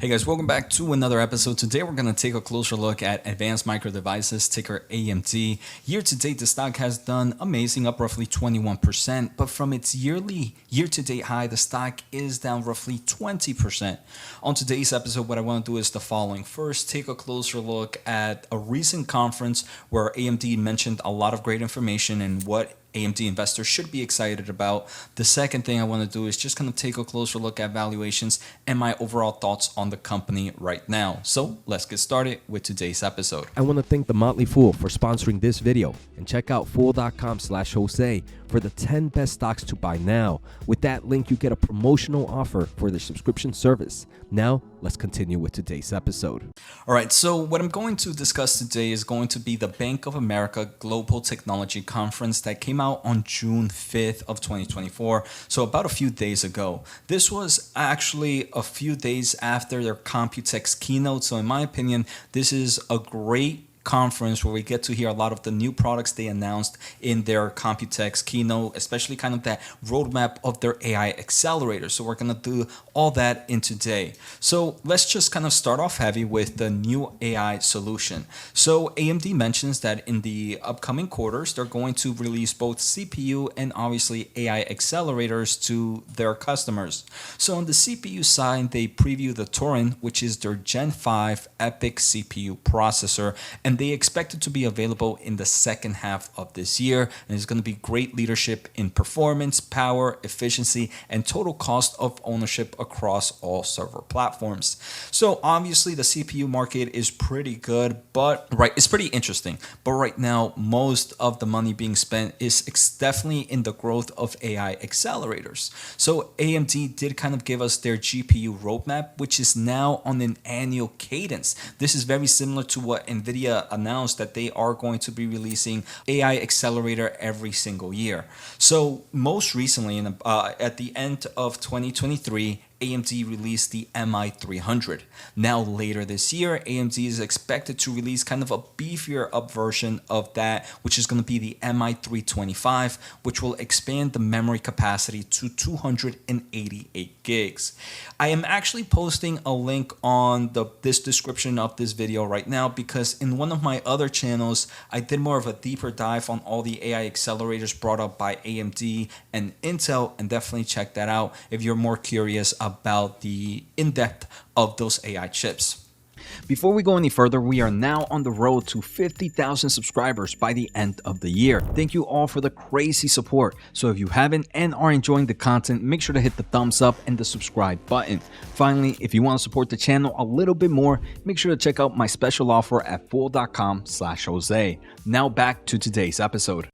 Hey guys, welcome back to another episode. Today we're going to take a closer look at Advanced Micro Devices, ticker AMD. Year to date, the stock has done amazing, up roughly 21%, but from its year to date high, the stock is down roughly 20%. On today's episode, what I want to do is the following. First, take a closer look at a recent conference where AMD mentioned a lot of great information and what AMD investors should be excited about. The second thing I want to do is just kind of take a closer look at valuations and my overall thoughts on the company right now. So let's get started with today's episode. I want to thank the Motley Fool for sponsoring this video, and check out fool.com/Jose for the 10 best stocks to buy now. With that link, you get a promotional offer for the subscription service. Now, let's continue with today's episode. All right, so what I'm going to discuss today is going to be the Bank of America Global Technology Conference that came out on June 5th of 2024, so about a few days ago. This was actually a few days after their Cmputex keynote, so in my opinion, this is a great conference where we get to hear a lot of the new products they announced in their Cmputex keynote, especially kind of that roadmap of their AI accelerator. So we're going to do all that in today. So let's just kind of start off heavy with the new AI solution. So AMD mentions that in the upcoming quarters, they're going to release both CPU and obviously AI accelerators to their customers. So on the CPU side, they preview the Turin, which is their Gen 5 EPYC CPU processor, and they expect it to be available in the second half of this year. And it's going to be great leadership in performance, power, efficiency, and total cost of ownership across all server platforms. So obviously the CPU market is pretty good, but it's pretty interesting. But right now, most of the money being spent is definitely in the growth of AI accelerators. So AMD did kind of give us their GPU roadmap, which is now on an annual cadence. This is very similar to what Nvidia announced, that they are going to be releasing AI accelerator every single year. So most recently, at the end of 2023, AMD released the MI300. Now later this year, AMD is expected to release kind of a beefier up version of that, which is going to be the MI325, which will expand the memory capacity to 288 gigs. I am actually posting a link on this description of this video right now, because in one of my other channels, I did more of a deeper dive on all the AI accelerators brought up by AMD and Intel, and definitely check that out if you're more curious about the in-depth of those AI chips. Before we go any further, we are now on the road to 50,000 subscribers by the end of the year. Thank you all for the crazy support. So if you haven't and are enjoying the content, make sure to hit the thumbs up and the subscribe button. Finally, if you want to support the channel a little bit more, make sure to check out my special offer at fool.com/Jose. Now back to today's episode.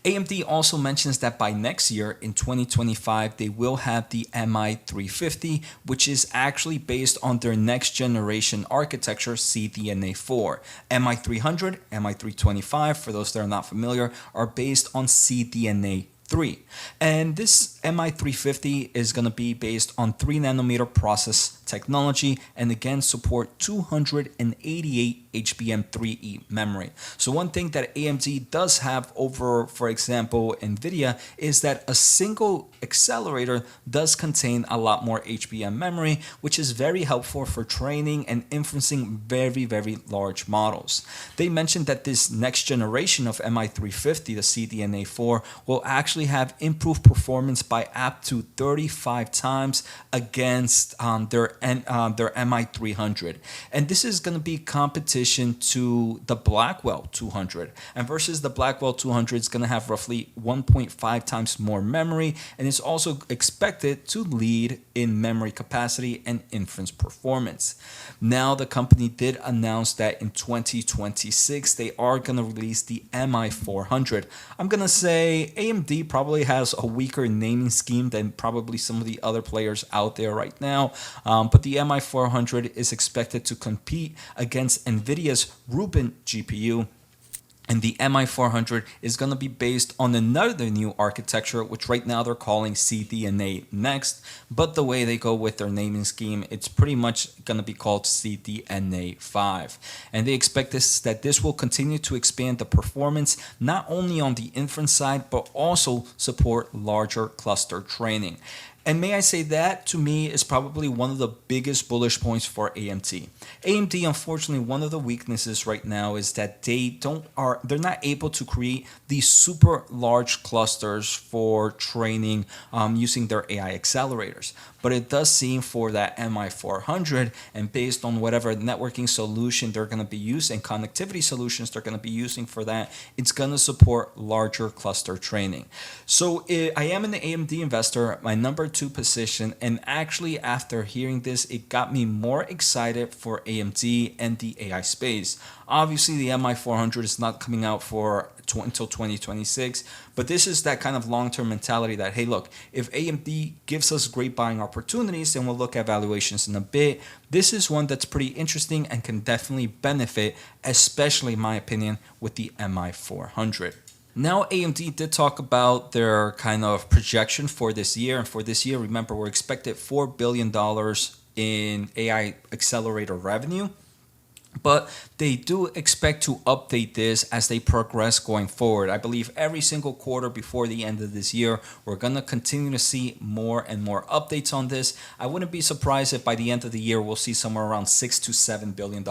AMD also mentions that by next year, in 2025, they will have the MI350, which is actually based on their next generation architecture, CDNA 4. MI300, MI325, for those that are not familiar, are based on CDNA 3. And this MI350 is going to be based on 3 nanometer process technology, and again support 288 HBM3E memory. So one thing that AMD does have over, for example, Nvidia, is that a single accelerator does contain a lot more HBM memory, which is very helpful for training and inferencing very, very large models. They mentioned that this next generation of MI350, the CDNA 4, will actually have improved performance by up to 35 times against their MI300. And this is going to be competition to the Blackwell 200. And versus the Blackwell 200, it's going to have roughly 1.5 times more memory, and it's also expected to lead in memory capacity and inference performance. Now, the company did announce that in 2026, they are going to release the MI400. I'm going to say AMD probably has a weaker naming scheme than probably some of the other players out there right now. But the MI400 is expected to compete against Nvidia's Rubin GPU. And the MI400 is going to be based on another new architecture, which right now they're calling CDNA Next. But the way they go with their naming scheme, it's pretty much going to be called CDNA 5. And they expect that this will continue to expand the performance, not only on the inference side, but also support larger cluster training. And may I say that to me is probably one of the biggest bullish points for AMD. AMD, unfortunately, one of the weaknesses right now is that they're not able to create these super large clusters for training using their AI accelerators. But it does seem for that MI400, and based on whatever networking solution they're going to be using, connectivity solutions they're going to be using for that, it's going to support larger cluster training. So I am an AMD investor, my number two position, and actually after hearing this, it got me more excited for AMD and the AI space. Obviously, the MI400 is not coming out until 2026, but this is that kind of long-term mentality that, hey, look, if AMD gives us great buying opportunities, and we'll look at valuations in a bit, this is one that's pretty interesting and can definitely benefit, especially in my opinion, with the MI400. Now, AMD did talk about their kind of projection for this year. And for this year, remember, we're expected $4 billion in AI accelerator revenue. But they do expect to update this as they progress going forward. I believe every single quarter before the end of this year, we're going to continue to see more and more updates on this. I wouldn't be surprised if by the end of the year, we'll see somewhere around $6 to $7 billion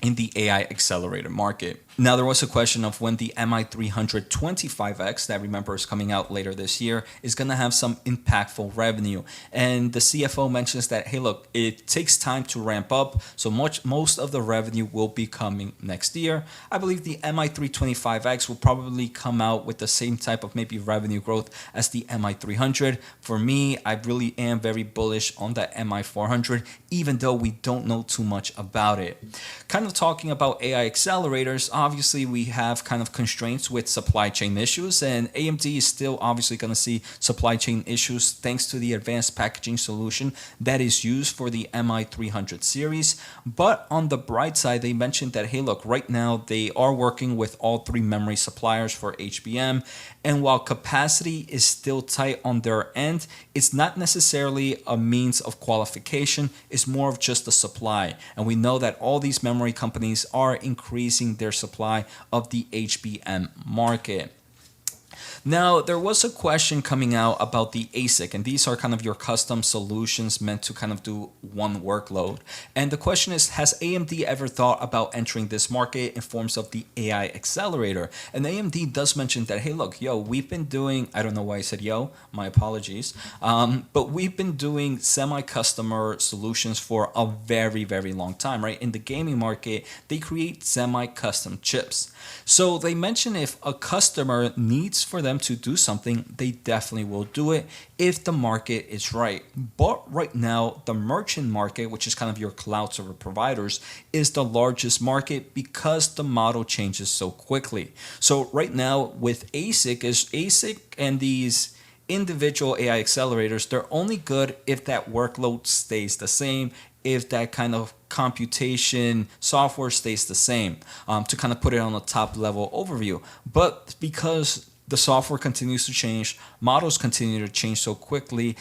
in the AI accelerator market. Now, there was a question of when the MI325X, that remember is coming out later this year, is going to have some impactful revenue. And the CFO mentions that, hey, look, it takes time to ramp up, so most of the revenue will be coming next year. I believe the MI325X will probably come out with the same type of maybe revenue growth as the MI300. For me, I really am very bullish on the MI400, even though we don't know too much about it. Kind of talking about AI accelerators, obviously we have kind of constraints with supply chain issues, and AMD is still obviously going to see supply chain issues thanks to the advanced packaging solution that is used for the MI300 series. But on the bright side, they mentioned that, hey, look, right now they are working with all three memory suppliers for HBM, and while capacity is still tight on their end, it's not necessarily a means of qualification, it's more of just the supply. And we know that all these memory companies are increasing their supply of the HBM market. Now, there was a question coming out about the ASIC, and these are kind of your custom solutions meant to kind of do one workload. And the question is, has AMD ever thought about entering this market in forms of the AI accelerator? And AMD does mention that, hey, look, we've been doing, I don't know why I said my apologies, but we've been doing semi-customer solutions for a very, very long time, right? In the gaming market, they create semi-custom chips. So they mention if a customer needs for them to do something, they definitely will do it if the market is right. But right now, the merchant market, which is kind of your cloud server providers, is the largest market because the model changes so quickly. So right now with ASIC and these individual AI accelerators, they're only good if that workload stays the same, if that kind of computation software stays the same, to kind of put it on a top level overview. But because the software continues to change, models continue to change so quickly,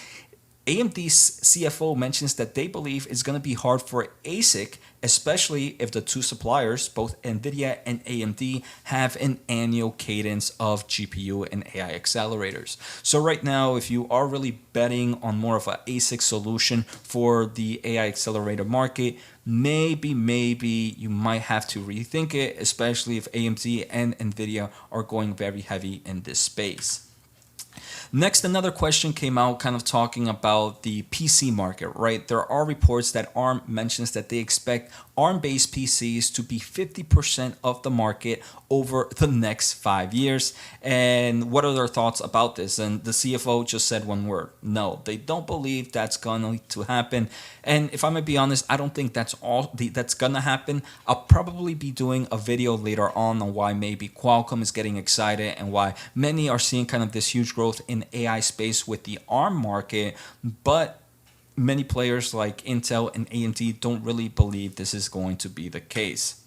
AMD's CFO mentions that they believe it's going to be hard for ASIC, especially if the two suppliers, both Nvidia and AMD, have an annual cadence of GPU and AI accelerators. So right now, if you are really betting on more of an ASIC solution for the AI accelerator market, maybe you might have to rethink it, especially if AMD and Nvidia are going very heavy in this space. Next, another question came out kind of talking about the PC market, right? There are reports that ARM mentions that they expect ARM-based PCs to be 50% of the market over the next 5 years. And what are their thoughts about this? And the CFO just said one word: no. They don't believe that's going to happen. And if I'm going to be honest, I don't think that's going to happen. I'll probably be doing a video later on why maybe Qualcomm is getting excited and why many are seeing kind of this huge growth in AI space with the ARM market. But many players like Intel and AMD don't really believe this is going to be the case.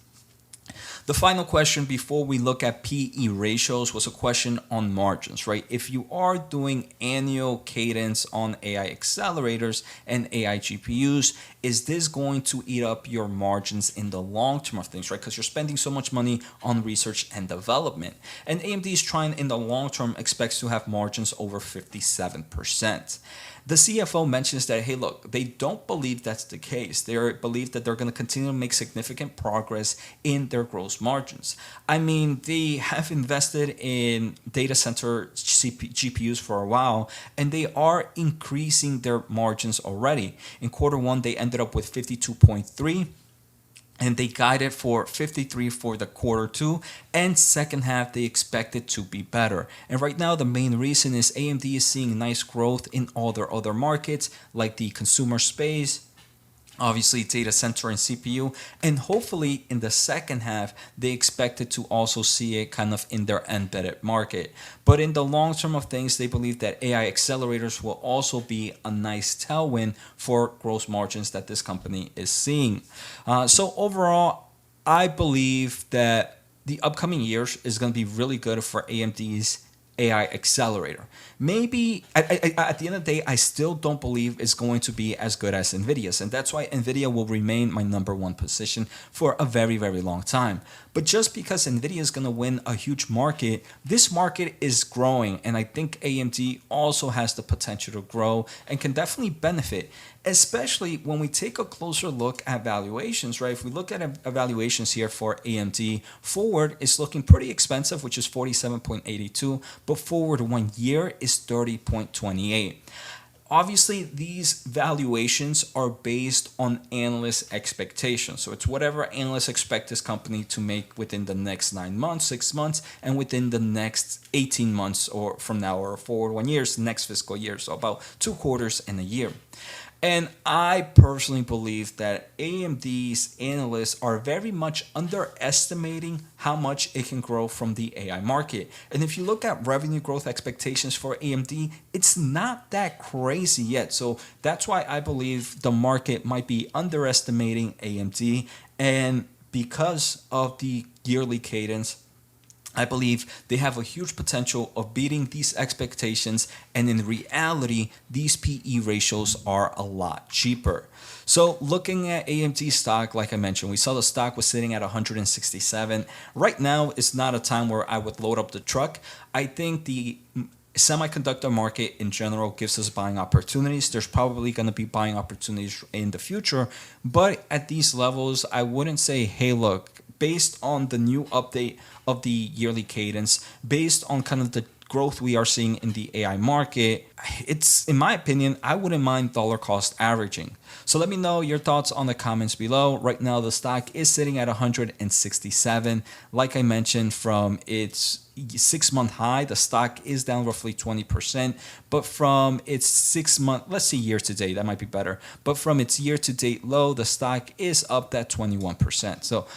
The final question before we look at PE ratios was a question on margins, right? If you are doing annual cadence on AI accelerators and AI GPUs, is this going to eat up your margins in the long term of things, right? Because you're spending so much money on research and development. And AMD is trying in the long term, expects to have margins over 57%. The CFO mentions that, hey, look, they don't believe that's the case. They believe that they're going to continue to make significant progress in their gross margins. I mean, they have invested in data center GPUs for a while, and they are increasing their margins already. In quarter one, they ended up with 52.3. And they guided for 53 for the quarter two, and second half they expect it to be better. And right now the main reason is AMD is seeing nice growth in all their other markets like the consumer space, obviously data center and CPU, and hopefully in the second half they expected to also see it kind of in their embedded market. But in the long term of things, they believe that AI accelerators will also be a nice tailwind for gross margins that this company is seeing. So overall, I believe that the upcoming years is going to be really good for AMD's AI accelerator. Maybe at the end of the day, I still don't believe it's going to be as good as Nvidia's, and that's why Nvidia will remain my number one position for a very, very long time. But just because Nvidia is going to win a huge market, this market is growing, and I think AMD also has the potential to grow and can definitely benefit, especially when we take a closer look at valuations, right? If we look at evaluations here for AMD, forward is looking pretty expensive, which is 47.82, but forward 1 year is 30.28. Obviously, these valuations are based on analyst expectations. So it's whatever analysts expect this company to make within the next 9 months, 6 months, and within the next 18 months or from now or forward 1 year, next fiscal year. So about 2 quarters and a year. And I personally believe that AMD's analysts are very much underestimating how much it can grow from the AI market. And if you look at revenue growth expectations for AMD, it's not that crazy yet. So that's why I believe the market might be underestimating AMD. And because of the yearly cadence, I believe they have a huge potential of beating these expectations, and in reality, these PE ratios are a lot cheaper. So looking at AMD stock, like I mentioned, we saw the stock was sitting at 167. Right now, it's not a time where I would load up the truck. I think the semiconductor market in general gives us buying opportunities. There's probably going to be buying opportunities in the future, but at these levels, I wouldn't say, hey, look, based on the new update of the yearly cadence, based on kind of the growth we are seeing in the AI market, it's, in my opinion, I wouldn't mind dollar cost averaging. So let me know your thoughts on the comments below. Right now, the stock is sitting at 167. Like I mentioned, from its 6-month high, the stock is down roughly 20%, but from its 6-month, let's see year to date, that might be better. But from its year to date low, the stock is up that 21%. So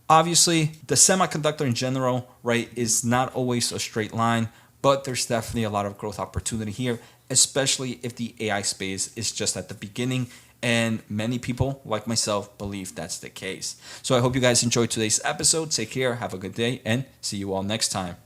obviously, the semiconductor in general, right, is not always a straight line, but there's definitely a lot of growth opportunity here, especially if the AI space is just at the beginning. And many people, like myself, believe that's the case. So I hope you guys enjoyed today's episode. Take care, have a good day, and see you all next time.